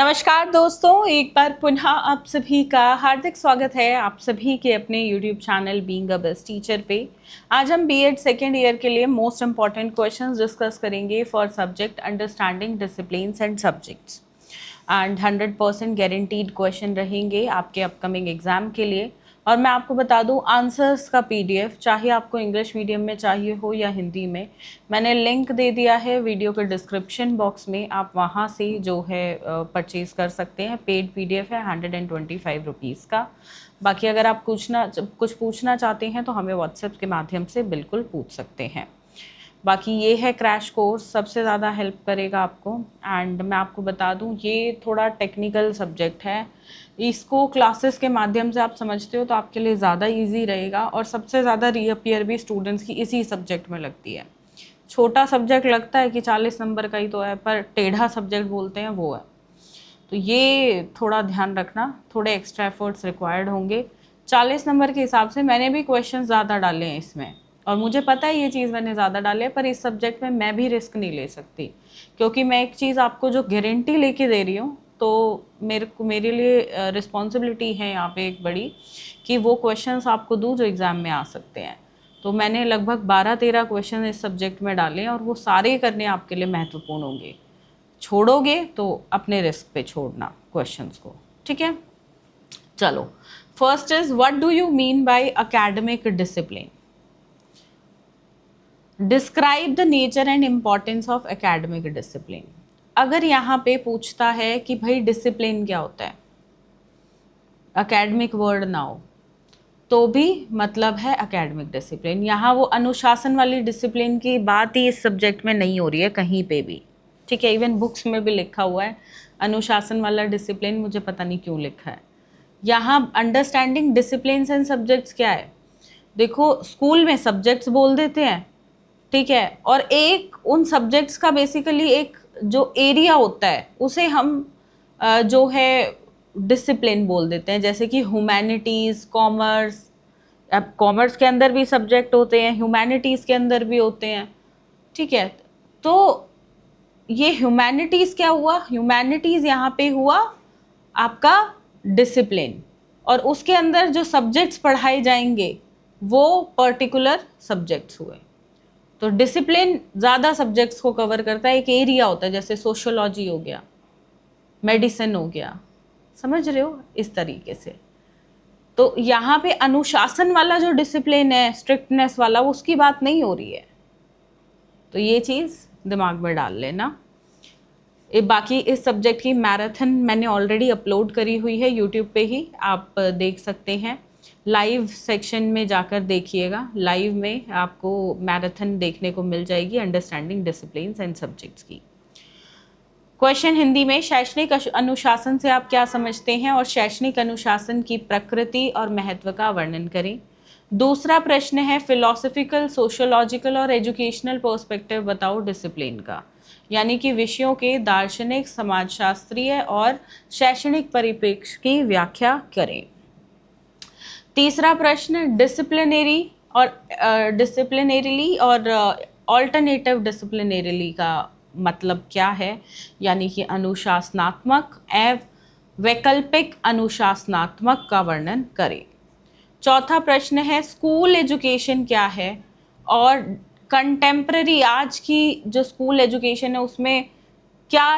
नमस्कार दोस्तों, एक बार पुनः आप सभी का हार्दिक स्वागत है आप सभी के अपने YouTube channel being a best teacher पे। आज हम बीएड सेकेंड ईयर के लिए मोस्ट इम्पॉर्टेंट क्वेश्चंस डिस्कस करेंगे for subject understanding disciplines and subjects and 100% guaranteed question रहेंगे आपके अपकमिंग एग्जाम के लिए। और मैं आपको बता दूं, आंसर्स का पीडीएफ चाहे आपको इंग्लिश मीडियम में चाहिए हो या हिंदी में, मैंने लिंक दे दिया है वीडियो के डिस्क्रिप्शन बॉक्स में। आप वहां से जो है परचेज कर सकते हैं। पेड पीडीएफ है 125 रुपीज़ का। बाकी अगर आप कुछ पूछना चाहते हैं तो हमें व्हाट्सएप के माध्यम से बिल्कुल पूछ सकते हैं। बाकी ये है क्रैश कोर्स, सबसे ज़्यादा हेल्प करेगा आपको। एंड मैं आपको बता दूं, ये थोड़ा टेक्निकल सब्जेक्ट है, इसको क्लासेस के माध्यम से आप समझते हो तो आपके लिए ज़्यादा इजी रहेगा। और सबसे ज़्यादा रीअपियर भी स्टूडेंट्स की इसी सब्जेक्ट में लगती है। छोटा सब्जेक्ट लगता है कि 40 नंबर का ही तो है, पर टेढ़ा सब्जेक्ट बोलते हैं वो है। तो ये थोड़ा ध्यान रखना, थोड़े एक्स्ट्रा एफर्ट्स रिक्वायर्ड होंगे। 40 नंबर के हिसाब से मैंने भी क्वेश्चन ज़्यादा डाले हैं इसमें, और मुझे पता है ये चीज़ मैंने ज़्यादा डाले है, पर इस सब्जेक्ट में मैं भी रिस्क नहीं ले सकती, क्योंकि मैं एक चीज़ आपको जो गारंटी लेके दे रही हूँ, तो मेरे लिए रिस्पॉन्सिबिलिटी है यहाँ पे एक बड़ी, कि वो क्वेश्चंस आपको दूँ जो एग्ज़ाम में आ सकते हैं। तो मैंने लगभग 12-13 क्वेश्चन इस सब्जेक्ट में डाले हैं, और वो सारे करने आपके लिए महत्वपूर्ण होंगे। छोड़ोगे तो अपने रिस्क पे छोड़ना क्वेश्चंस को, ठीक है। चलो, first is, what do you mean by academic discipline? Describe the nature and importance of academic discipline. अगर यहाँ पे पूछता है कि भाई डिसिप्लिन क्या होता है, एकेडमिक वर्ड ना हो तो भी मतलब है एकेडमिक डिसिप्लिन। यहाँ वो अनुशासन वाली डिसिप्लिन की बात ही इस सब्जेक्ट में नहीं हो रही है कहीं पे भी, ठीक है। इवन बुक्स में भी लिखा हुआ है अनुशासन वाला डिसिप्लिन, मुझे पता नहीं क्यों लिखा है। यहाँ अंडरस्टैंडिंग डिसिप्लिन्स एंड सब्जेक्ट्स क्या है? देखो, स्कूल में सब्जेक्ट्स बोल देते हैं, ठीक है, और एक उन सब्जेक्ट्स का बेसिकली एक जो एरिया होता है उसे हम जो है डिसिप्लिन बोल देते हैं। जैसे कि ह्यूमैनिटीज़, कॉमर्स, अब कॉमर्स के अंदर भी सब्जेक्ट होते हैं, ह्यूमैनिटीज़ के अंदर भी होते हैं, ठीक है। तो ये ह्यूमैनिटीज़ क्या हुआ? ह्यूमैनिटीज़ यहाँ पे हुआ आपका डिसिप्लिन, और उसके अंदर जो सब्जेक्ट्स पढ़ाए जाएंगे वो पर्टिकुलर सब्जेक्ट्स हुए। तो डिसिप्लिन ज़्यादा सब्जेक्ट्स को कवर करता है, एक एरिया होता है, जैसे सोशियोलॉजी हो गया, मेडिसिन हो गया, समझ रहे हो, इस तरीके से। तो यहाँ पे अनुशासन वाला जो डिसिप्लिन है, स्ट्रिक्टनेस वाला, उसकी बात नहीं हो रही है। तो ये चीज़ दिमाग में डाल लेना। बाकी इस सब्जेक्ट की मैराथन मैंने ऑलरेडी अपलोड करी हुई है यूट्यूब पे ही, आप देख सकते हैं। लाइव सेक्शन में जाकर देखिएगा, लाइव में आपको मैराथन देखने को मिल जाएगी अंडरस्टैंडिंग डिसिप्लिन्स एंड सब्जेक्ट्स की। क्वेश्चन हिंदी में, शैक्षणिक अनुशासन से आप क्या समझते हैं और शैक्षणिक अनुशासन की प्रकृति और महत्व का वर्णन करें। दूसरा प्रश्न है, फिलोसफिकल, सोशियोलॉजिकल और एजुकेशनल पर्सपेक्टिव बताओ डिसिप्लिन का, यानी कि विषयों के दार्शनिक, समाजशास्त्रीय और शैक्षणिक परिप्रेक्ष्य की व्याख्या करें। तीसरा प्रश्न, डिसिप्लिनरीली और ऑल्टरनेटिव डिसिप्लिनरीली का मतलब क्या है, यानी कि अनुशासनात्मक एवं वैकल्पिक अनुशासनात्मक का वर्णन करें। चौथा प्रश्न है, स्कूल एजुकेशन क्या है और कंटेम्प्रेरी, आज की जो स्कूल एजुकेशन है उसमें क्या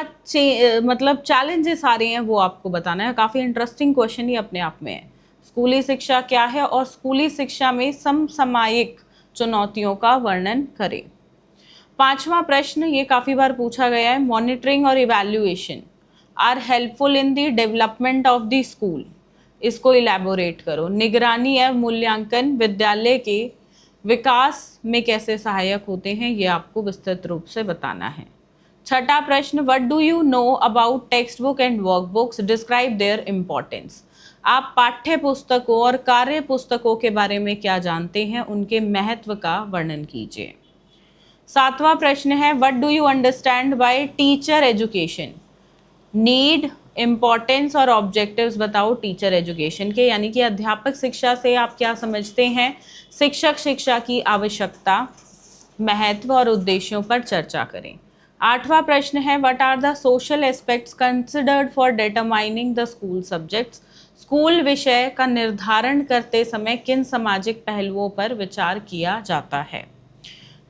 मतलब चैलेंजेस आ रहे हैं वो आपको बताना है। काफ़ी इंटरेस्टिंग क्वेश्चन ही अपने आप में है। स्कूली शिक्षा क्या है और स्कूली शिक्षा में समसामयिक चुनौतियों का वर्णन करें। पांचवा प्रश्न, ये काफ़ी बार पूछा गया है, मॉनिटरिंग और evaluation are helpful in the development of the school, इसको इलैबोरेट करो। निगरानी एवं मूल्यांकन विद्यालय के विकास में कैसे सहायक होते हैं, ये आपको विस्तृत रूप से बताना है। छठा प्रश्न, what do you know about text book and work books, describe their importance. आप पाठ्य पुस्तकों और कार्य पुस्तकों के बारे में क्या जानते हैं, उनके महत्व का वर्णन कीजिए। सातवां प्रश्न है, what do you understand by teacher education, need, importance और ऑब्जेक्टिव्स बताओ टीचर एजुकेशन के, यानी कि अध्यापक शिक्षा से आप क्या समझते हैं। शिक्षक शिक्षा की आवश्यकता, महत्व और उद्देश्यों पर चर्चा करें। 8वां प्रश्न है what are the social aspects considered for determining the school subjects. School विषय का निर्धारण करते समय किन सामाजिक पहलुओं पर विचार किया जाता है।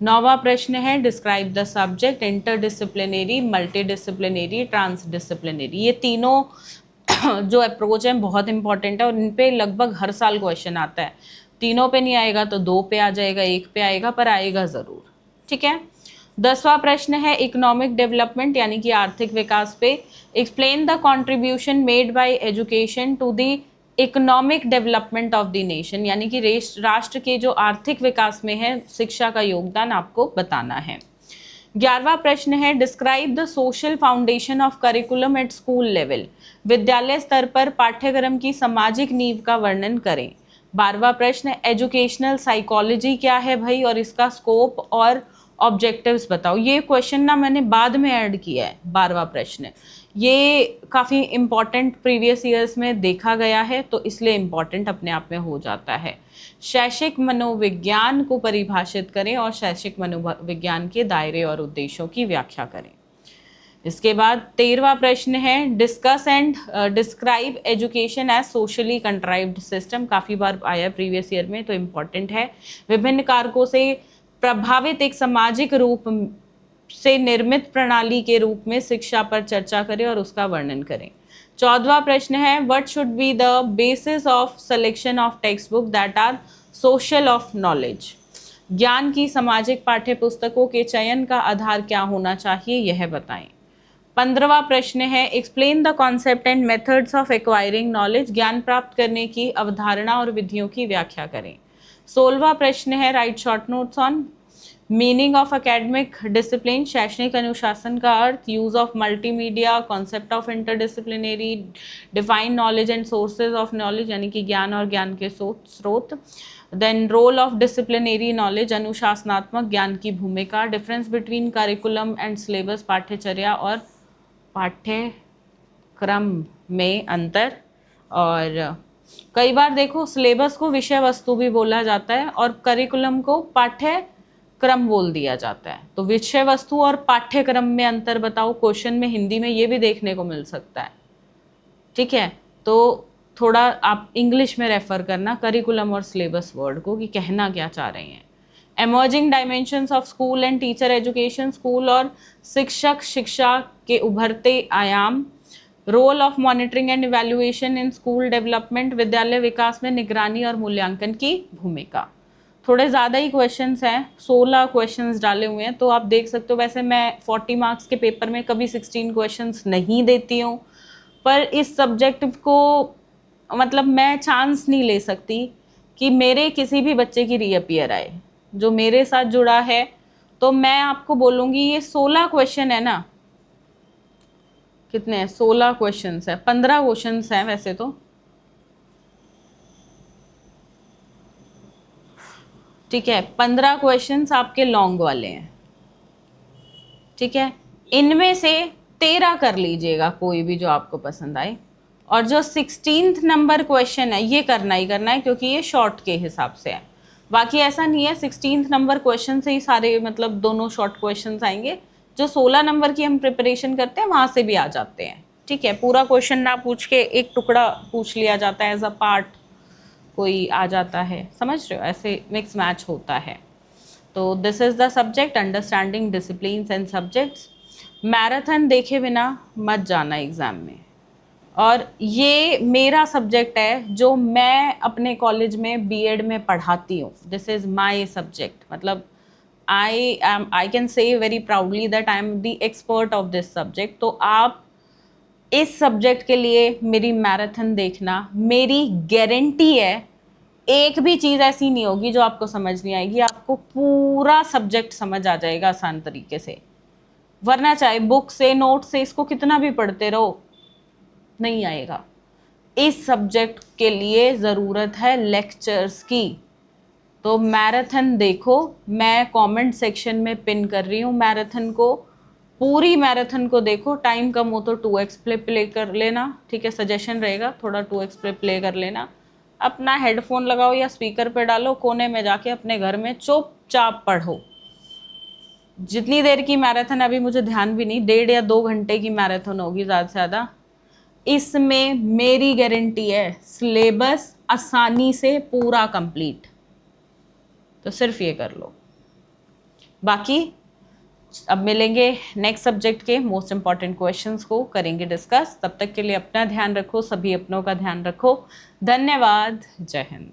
9वां प्रश्न है describe the subject interdisciplinary, multidisciplinary, transdisciplinary. ये तीनों जो अप्रोच है बहुत इंपॉर्टेंट है और इन पे लगभग हर साल क्वेश्चन आता है। तीनों पे नहीं आएगा तो 2 पे आ जाएगा, 1 पे आएगा, पर आएगा ज़रूर। ठीक है। 10वां प्रश्न है इकोनॉमिक डेवलपमेंट यानी कि आर्थिक विकास पे। Explain the contribution made by education to the economic development of the nation, यानी कि राष्ट्र के जो आर्थिक विकास में है शिक्षा का योगदान आपको बताना है। 11वां प्रश्न है describe the social foundation of curriculum at school level. विद्यालय स्तर पर पाठ्यक्रम की सामाजिक नींव का वर्णन करें। 12वां प्रश्न एजुकेशनल साइकोलॉजी क्या है भाई और इसका स्कोप और ऑब्जेक्टिव्स बताओ। ये क्वेश्चन ना मैंने बाद में ऐड किया है। 12वां प्रश्न ये काफ़ी इम्पॉर्टेंट प्रीवियस ईयर्स में देखा गया है तो इसलिए इम्पॉर्टेंट अपने आप में हो जाता है। शैक्षिक मनोविज्ञान को परिभाषित करें और शैक्षिक मनोविज्ञान के दायरे और उद्देश्यों की व्याख्या करें। इसके बाद 13वां प्रश्न है discuss and describe education as socially contrived system. काफ़ी बार आया प्रीवियस ईयर में तो इम्पॉर्टेंट है। विभिन्न कारकों से प्रभावित एक सामाजिक रूप से निर्मित प्रणाली के रूप में शिक्षा पर चर्चा करें और उसका वर्णन करें। 14वां प्रश्न है what should be the basis of selection of text book that are social of knowledge. ज्ञान की सामाजिक पाठ्य पुस्तकों के चयन का आधार क्या होना चाहिए यह बताएं। 15वां प्रश्न है explain the concept and methods of acquiring knowledge. ज्ञान प्राप्त करने की अवधारणा और विधियों की व्याख्या करें। 16वां प्रश्न है write short notes on meaning of academic discipline. शैक्षणिक अनुशासन का अर्थ, use of multimedia, concept of interdisciplinary, define knowledge and sources of knowledge यानी कि ज्ञान और ज्ञान के स्रोत। Then role of disciplinary knowledge, अनुशासनात्मक ज्ञान की भूमिका। Difference between curriculum and syllabus, पाठ्यचर्या और पाठ्यक्रम में अंतर। और कई बार देखो सिलेबस को विषय वस्तु भी बोला जाता है और करिकुलम को पाठ्यक्रम बोल दिया जाता है। तो विषय वस्तु और पाठ्यक्रम में अंतर बताओ। क्वेश्चन में हिंदी में ये भी देखने को मिल सकता है। ठीक है, तो थोड़ा आप इंग्लिश में रेफर करना करिकुलम और सिलेबस वर्ड को कि कहना क्या चाह रहे हैं। Emerging dimensions of school and teacher education, school और शिक्षक शिक्षा के उभरते आयाम। Role of monitoring and evaluation in school development, विद्यालय विकास में निगरानी और मूल्यांकन की भूमिका। थोड़े ज़्यादा ही क्वेश्चंस हैं, 16 क्वेश्चंस डाले हुए हैं तो आप देख सकते हो। वैसे मैं 40 मार्क्स के पेपर में कभी 16 क्वेश्चंस नहीं देती हूँ, पर इस सब्जेक्ट को मतलब मैं चांस नहीं ले सकती कि मेरे किसी भी बच्चे की रीअपियर आए जो मेरे साथ जुड़ा है। तो मैं आपको बोलूँगी ये 16 क्वेश्चन है ना, कितने हैं, 16 क्वेश्चंस है, 15 क्वेश्चंस हैं वैसे तो। ठीक है, 15 क्वेश्चंस आपके लॉन्ग वाले हैं। ठीक है, इनमें से 13 कर लीजिएगा कोई भी जो आपको पसंद आए। और जो 16th नंबर क्वेश्चन है ये करना ही करना है क्योंकि ये शॉर्ट के हिसाब से है। बाकी ऐसा नहीं है 16th नंबर क्वेश्चन से ही सारे मतलब दोनों शॉर्ट क्वेश्चंस आएंगे। जो 16 नंबर की हम प्रिपरेशन करते हैं वहाँ से भी आ जाते हैं। ठीक है, पूरा क्वेश्चन ना पूछ के एक टुकड़ा पूछ लिया जाता है, एज अ पार्ट कोई आ जाता है, समझ रहे हो, ऐसे मिक्स मैच होता है। तो this is the subject understanding disciplines and subjects. Marathon देखे बिना मत जाना एग्ज़ाम में। और ये मेरा सब्जेक्ट है जो मैं अपने कॉलेज में बीएड में पढ़ाती हूँ। दिस इज़ माई सब्जेक्ट, मतलब I can say very proudly that I am the expert of this subject. तो आप इस सब्जेक्ट के लिए मेरी मैराथन देखना, मेरी गारंटी है एक भी चीज़ ऐसी नहीं होगी जो आपको समझ नहीं आएगी। आपको पूरा सब्जेक्ट समझ आ जाएगा आसान तरीके से, वरना चाहे बुक से नोट से इसको कितना भी पढ़ते रहो नहीं आएगा। इस सब्जेक्ट के लिए ज़रूरत है लेक्चर्स की। तो मैराथन देखो, मैं कमेंट सेक्शन में पिन कर रही हूँ मैराथन को, पूरी मैराथन को देखो। टाइम कम हो तो 2x प्ले कर लेना, ठीक है, सजेशन रहेगा, थोड़ा 2x प्ले कर लेना। अपना हेडफोन लगाओ या स्पीकर पे डालो, कोने में जाके अपने घर में चुपचाप पढ़ो। जितनी देर की मैराथन, अभी मुझे ध्यान भी नहीं, 1.5 या 2 घंटे की मैराथन होगी ज़्यादा से ज़्यादा। इसमें मेरी गारंटी है सिलेबस आसानी से पूरा कंप्लीट, तो सिर्फ ये कर लो। बाकी अब मिलेंगे नेक्स्ट सब्जेक्ट के मोस्ट इंपॉर्टेंट क्वेश्चंस को करेंगे डिस्कस। तब तक के लिए अपना ध्यान रखो, सभी अपनों का ध्यान रखो। धन्यवाद। जय हिंद।